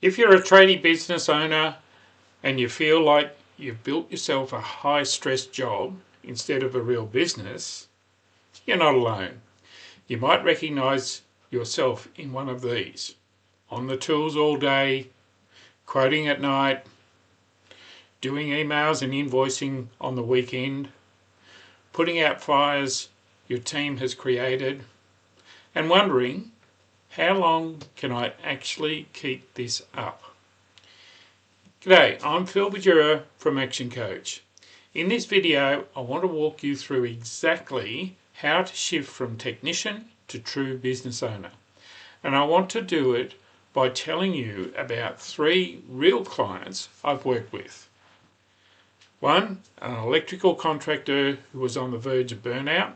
If you're a tradie business owner and you feel like you've built yourself a high-stress job instead of a real business, you're not alone. You might recognise yourself in one of these. On the tools all day, quoting at night, doing emails and invoicing on the weekend, putting out fires your team has created, and wondering, how long can I actually keep this up? G'day, I'm Phil Badura from ActionCOACH. In this video, I want to walk you through exactly how to shift from technician to true business owner. And I want to do it by telling you about 3 real clients I've worked with. One, an electrical contractor who was on the verge of burnout.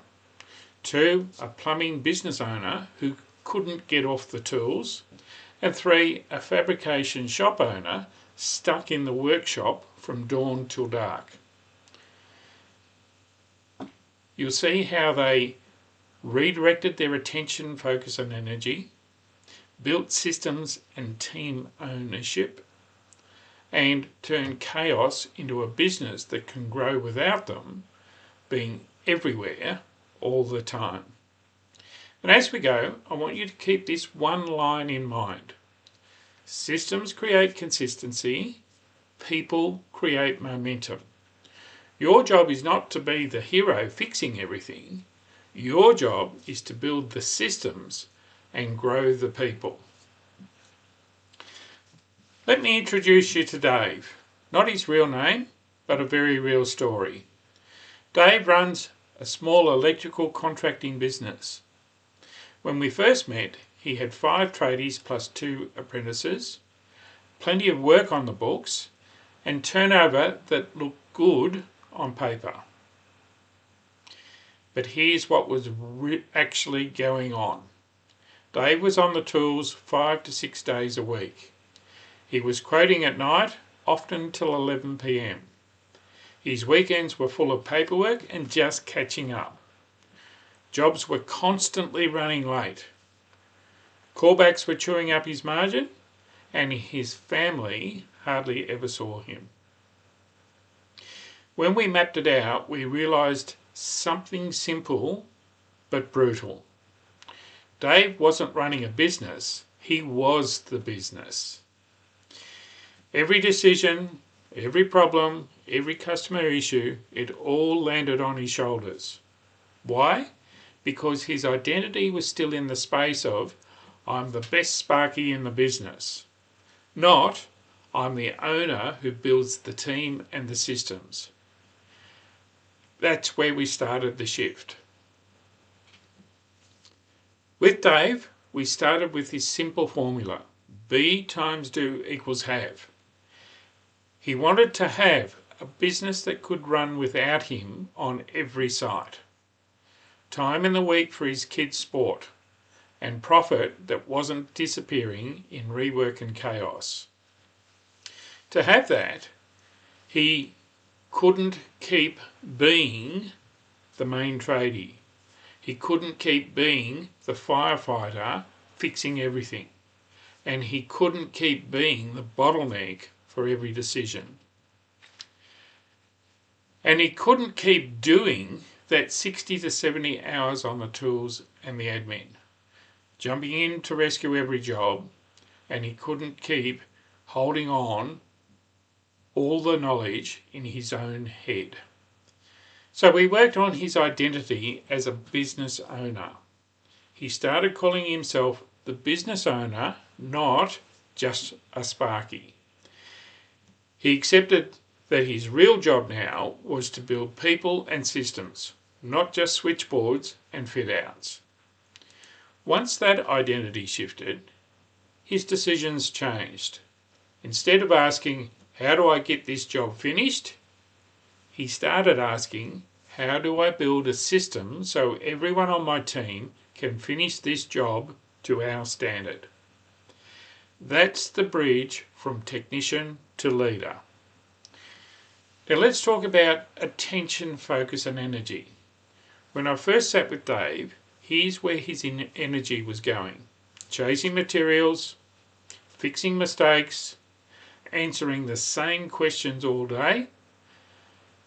2, a plumbing business owner who couldn't get off the tools. And 3, a fabrication shop owner stuck in the workshop from dawn till dark. You'll see how they redirected their attention, focus and energy, built systems and team ownership, and turned chaos into a business that can grow without them being everywhere all the time. And as we go, I want you to keep this one line in mind. Systems create consistency, people create momentum. Your job is not to be the hero fixing everything. Your job is to build the systems and grow the people. Let me introduce you to Dave. Not his real name, but a very real story. Dave runs a small electrical contracting business. When we first met, he had 5 tradies plus 2 apprentices, plenty of work on the books, and turnover that looked good on paper. But here's what was actually going on. Dave was on the tools 5 to 6 days a week. He was quoting at night, often till 11 p.m. His weekends were full of paperwork and just catching up. Jobs were constantly running late. Callbacks were chewing up his margin, and his family hardly ever saw him. When we mapped it out, we realised something simple but brutal. Dave wasn't running a business, he was the business. Every decision, every problem, every customer issue, it all landed on his shoulders. Why? Because his identity was still in the space of, I'm the best Sparky in the business. Not, I'm the owner who builds the team and the systems. That's where we started the shift. With Dave, we started with this simple formula. Be times do equals have. He wanted to have a business that could run without him on every site. Time in the week for his kids' sport, and profit that wasn't disappearing in rework and chaos. To have that, he couldn't keep being the main tradie. He couldn't keep being the firefighter fixing everything. And he couldn't keep being the bottleneck for every decision. And he couldn't keep doing that 60 to 70 hours on the tools and the admin, jumping in to rescue every job, and he couldn't keep holding on all the knowledge in his own head. So we worked on his identity as a business owner. He started calling himself the business owner, not just a Sparky. He accepted that his real job now was to build people and systems, not just switchboards and fit-outs. Once that identity shifted, his decisions changed. Instead of asking, how do I get this job finished? He started asking, how do I build a system so everyone on my team can finish this job to our standard? That's the bridge from technician to leader. Now let's talk about attention, focus and energy. When I first sat with Dave, here's where his energy was going. Chasing materials, fixing mistakes, answering the same questions all day,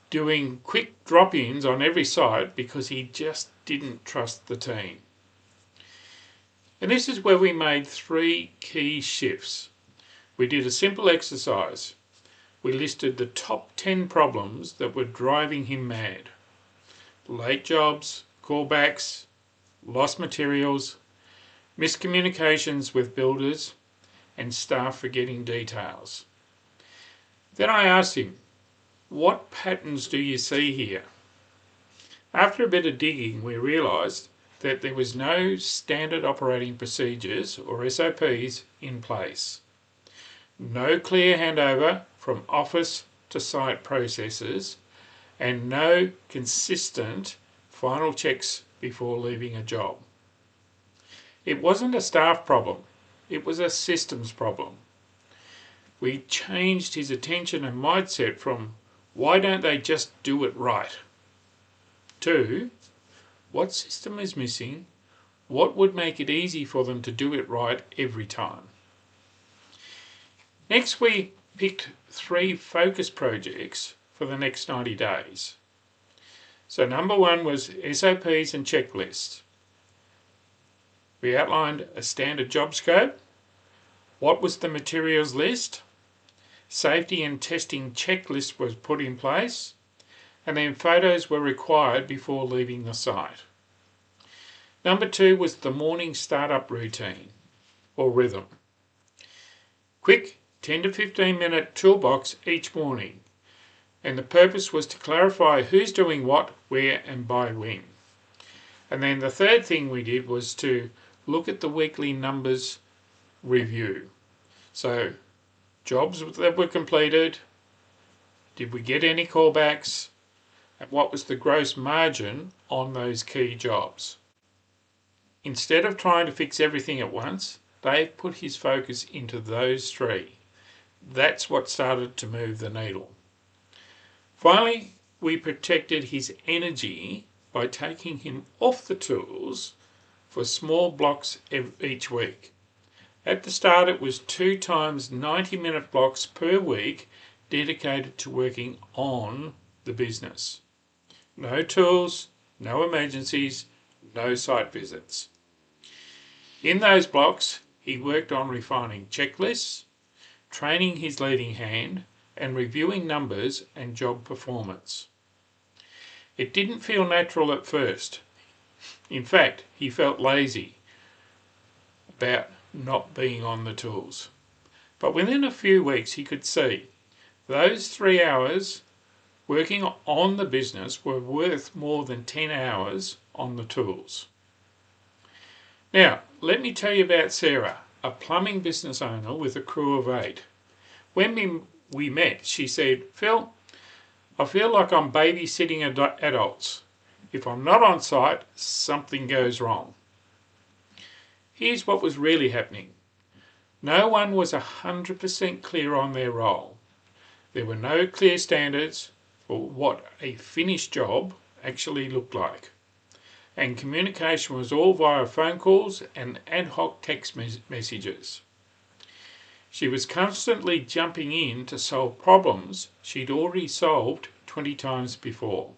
doing quick drop-ins on every site because he just didn't trust the team. And this is where we made 3 key shifts. We did a simple exercise. We listed the top 10 problems that were driving him mad. Late jobs, callbacks, lost materials, miscommunications with builders, and staff forgetting details. Then I asked him, what patterns do you see here? After a bit of digging, we realised that there was no standard operating procedures or SOPs in place. No clear handover from office to site processes, and no consistent final checks before leaving a job. It wasn't a staff problem, it was a systems problem. We changed his attention and mindset from, why don't they just do it right? To, what system is missing? What would make it easy for them to do it right every time? Next, we picked 3 focus projects for the next 90 days. So number 1 was SOPs and checklists. We outlined a standard job scope. What was the materials list? Safety and testing checklist was put in place, and then photos were required before leaving the site. Number 2 was the morning startup routine, or rhythm. Quick 10 to 15 minute toolbox each morning, and the purpose was to clarify who's doing what, where and by when. And then the third thing we did was to look at the weekly numbers review. So, jobs that were completed, did we get any callbacks, and what was the gross margin on those key jobs. Instead of trying to fix everything at once, Dave put his focus into those 3. That's what started to move the needle. Finally, we protected his energy by taking him off the tools for small blocks each week. At the start, it was 2 times 90-minute blocks per week dedicated to working on the business. No tools, no emergencies, no site visits. In those blocks, he worked on refining checklists, training his leading hand, and reviewing numbers and job performance. It didn't feel natural at first. In fact, he felt lazy about not being on the tools. But within a few weeks he could see those 3 hours working on the business were worth more than 10 hours on the tools. Now, let me tell you about Sarah, a plumbing business owner with a crew of 8. When we met, she said, Phil, I feel like I'm babysitting adults. If I'm not on site, something goes wrong. Here's what was really happening. No one was 100% clear on their role. There were no clear standards for what a finished job actually looked like. And communication was all via phone calls and ad hoc text messages. She was constantly jumping in to solve problems she'd already solved 20 times before.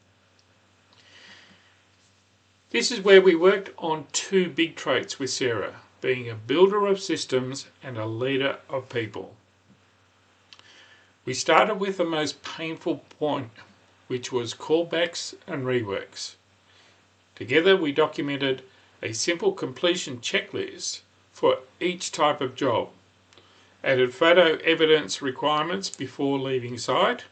This is where we worked on 2 big traits with Sarah, being a builder of systems and a leader of people. We started with the most painful point, which was callbacks and reworks. Together we documented a simple completion checklist for each type of job, added photo evidence requirements before leaving site,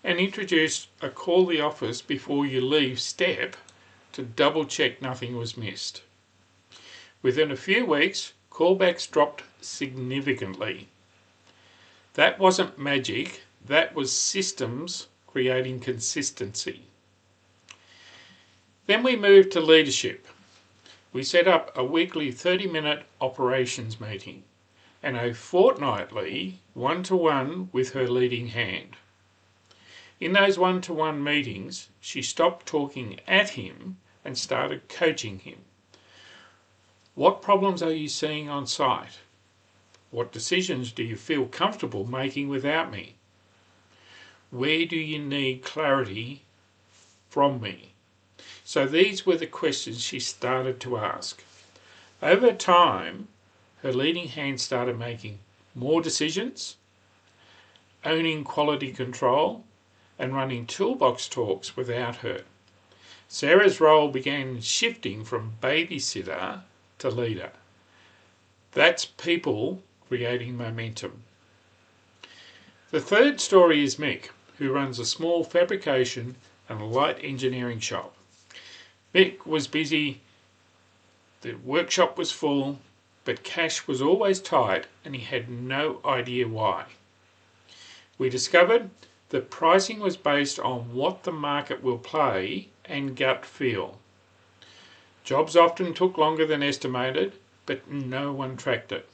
and introduced a call the office before you leave step to double check nothing was missed. Within a few weeks, callbacks dropped significantly. That wasn't magic, that was systems creating consistency. Then we moved to leadership. We set up a weekly 30-minute operations meeting and a fortnightly one-to-one with her leading hand. In those one-to-one meetings, she stopped talking at him and started coaching him. What problems are you seeing on site? What decisions do you feel comfortable making without me? Where do you need clarity from me? So these were the questions she started to ask. Over time, her leading hand started making more decisions, owning quality control, and running toolbox talks without her. Sarah's role began shifting from babysitter to leader. That's people creating momentum. The third story is Mick, who runs a small fabrication and light engineering shop. Mick was busy, the workshop was full, but cash was always tight and he had no idea why. We discovered that pricing was based on what the market will pay and gut feel. Jobs often took longer than estimated, but no one tracked it.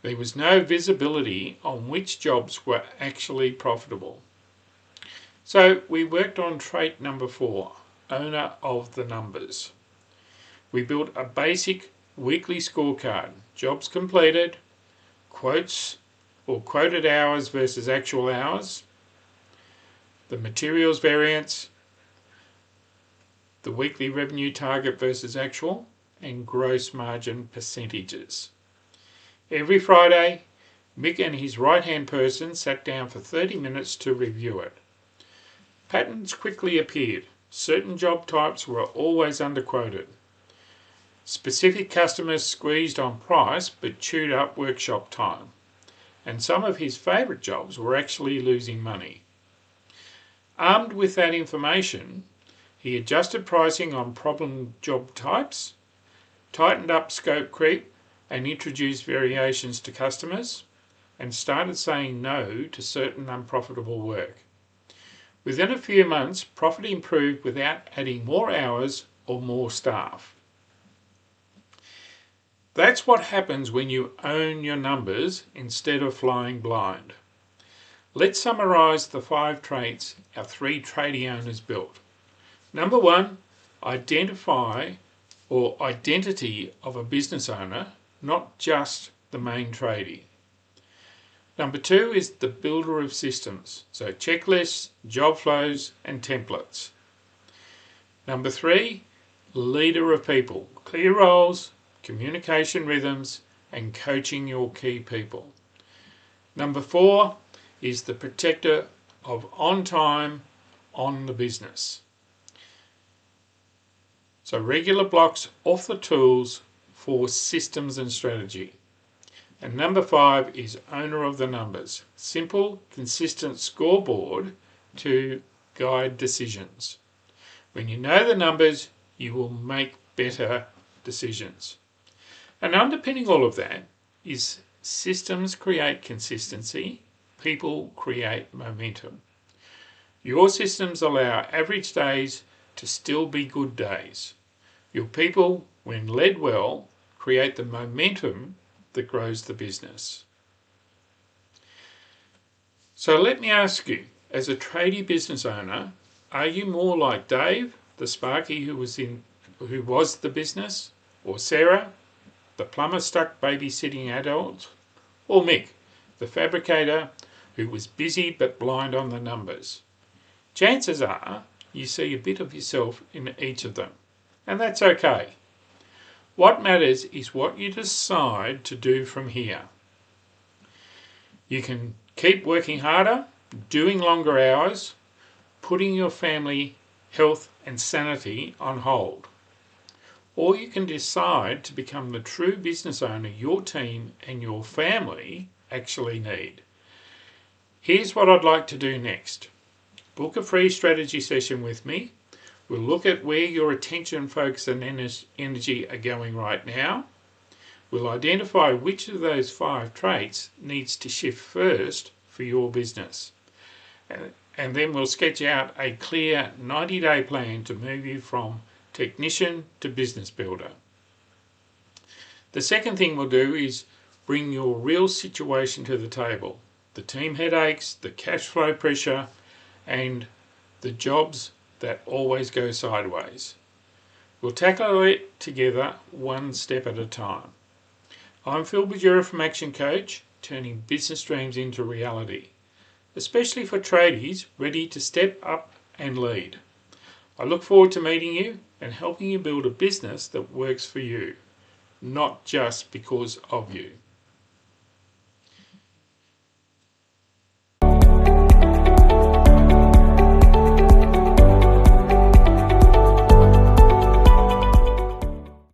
There was no visibility on which jobs were actually profitable. So we worked on trait number 4, owner of the numbers. We built a basic weekly scorecard, jobs completed, quotes or quoted hours versus actual hours, the materials variance, the weekly revenue target versus actual, and gross margin percentages. Every Friday, Mick and his right-hand person sat down for 30 minutes to review it. Patterns quickly appeared. Certain job types were always underquoted. Specific customers squeezed on price but chewed up workshop time. And some of his favourite jobs were actually losing money. Armed with that information, he adjusted pricing on problem job types, tightened up scope creep, and introduced variations to customers, and started saying no to certain unprofitable work. Within a few months, profit improved without adding more hours or more staff. That's what happens when you own your numbers instead of flying blind. Let's summarise the 5 traits our 3 tradie owners built. Number 1, identify or identity of a business owner, not just the main tradie. Number 2 is the builder of systems, so checklists, job flows and templates. Number 3, leader of people, clear roles, communication rhythms and coaching your key people. Number 4 is the protector of on time, on the business. So regular blocks off the tools for systems and strategy. And number 5 is owner of the numbers. Simple, consistent scoreboard to guide decisions. When you know the numbers, you will make better decisions. And underpinning all of that is systems create consistency, people create momentum. Your systems allow average days to still be good days. Your people, when led well, create the momentum that grows the business. So let me ask you, as a tradie business owner, are you more like Dave, the Sparky who was the business, or Sarah, the plumber stuck babysitting adult, or Mick, the fabricator who was busy but blind on the numbers? Chances are you see a bit of yourself in each of them, and that's okay. What matters is what you decide to do from here. You can keep working harder, doing longer hours, putting your family health and sanity on hold. Or you can decide to become the true business owner your team and your family actually need. Here's what I'd like to do next. Book a free strategy session with me. We'll look at where your attention, focus and energy are going right now. We'll identify which of those 5 traits needs to shift first for your business. And then we'll sketch out a clear 90-day plan to move you from technician to business builder. The second thing we'll do is bring your real situation to the table. The team headaches, the cash flow pressure, and the jobs that always go sideways. We'll tackle it together one step at a time. I'm Phil Badura from Action Coach, turning business dreams into reality, especially for tradies ready to step up and lead. I look forward to meeting you and helping you build a business that works for you, not just because of you.